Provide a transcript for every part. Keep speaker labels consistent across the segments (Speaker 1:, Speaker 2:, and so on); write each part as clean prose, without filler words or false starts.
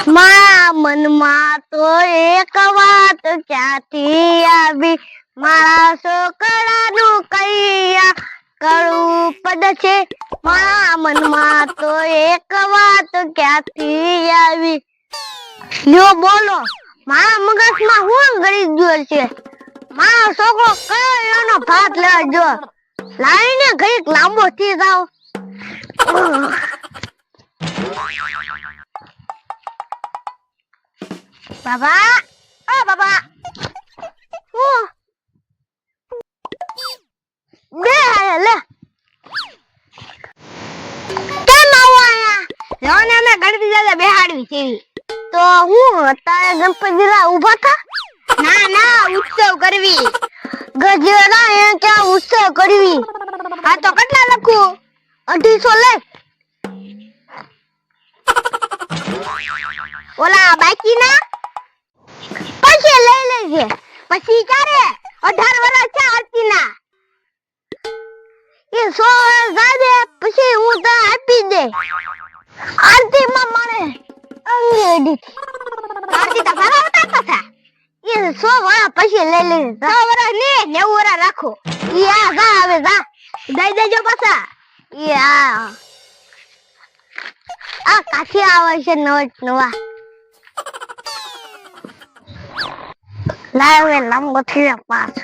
Speaker 1: મારા મનમાં તો એક વાત ક્યાંથી આવી, મારા છોકરાનું કૈયા કરવું પડશે. મારા મનમાં તો એક વાત ક્યાંથી આવી. લ્યો બોલો, મારા મગજમાં શું ગળી ગયો છે? મારો છોકરો કયો એનો ભાત લેવા જો, લાવીને ઘડીક લાંબો થઈ જાવ. બાબા, ઓ બાબા, હું બે લે કેમ આવો આયા? લોને અમે ગણપતિ દાદા બેહાડવી છે. તો હું તારે ગણપતિ દાદા ઊભા થા? ના ના, ઉત્સવ કરવી. ગજેરા એ ક્યાં ઉત્સવ કરવી? આ તો કેટલા લખું? 250 લે. ઓલા બાકી ના પછી લઈ લેજે. પછી ક્યારે 18 વર્ષ છે આરતી ના. એ 100 વર્ષ જાય પછી હું તને આપી દે. આરતી માં મને અંગેડી આરતી તો ભરાવતા હતા. એ 100 વર્ષ પછી લઈ લેજે. 100 વર્ષ ને 90 વર્ષ રાખો. ઈ આ જા હવે જા. દઈ દેજો પાછા. ઈ આ કાઠી આવે છે નવા. લાવે લાંબો થઈ પાસ.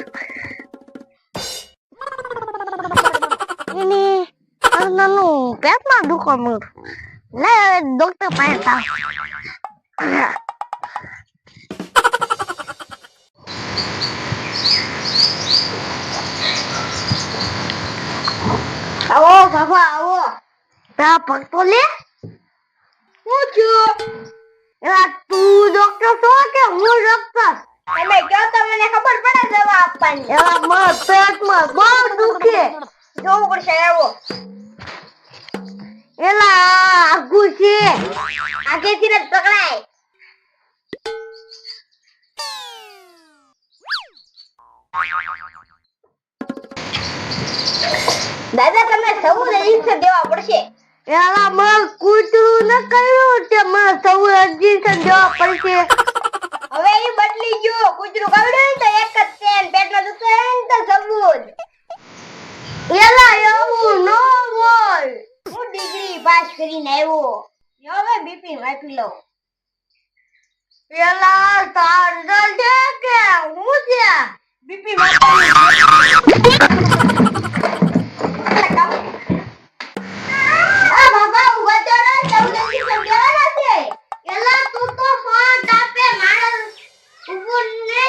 Speaker 1: એની નાનું પેટમાં દુખો મૂળ. લે હવે ડોક્ટર પાસે જાવ. આવો બાબા આવો. તા પગતો લે. હું છું? એલા તું ડોક્ટર છો કે હું ડોક્ટર? તમે કહો તો મને ખબર પડે દવા આપવાની. એલા મારા પેટમાં બહુ દુખે. જોવું પડશે આવો. એલા આગુ છે. આગેથી ને પકડાય. દાદા તમે સૌ ઇન્જેક્શન દેવા પડશે. એલા માં કૂતરું ન કર્યું તે માં સૌ ઇન્જેક્શન દેવા પડશે. હવે ઈ બદલી ગયો. કૂતરું કવડ્યું તો એક જ છે ને પેટમાં દુખે તો સબૂત. એલા એવું ન બોલ. હું ડિગ્રી પાસ કરીને આવ્યો. હવે બીપી માપી લો. એલા તાર દે કે હું છે બીપી માપી. એલા તું તો ફોન તાપે માણસ ઉપર ને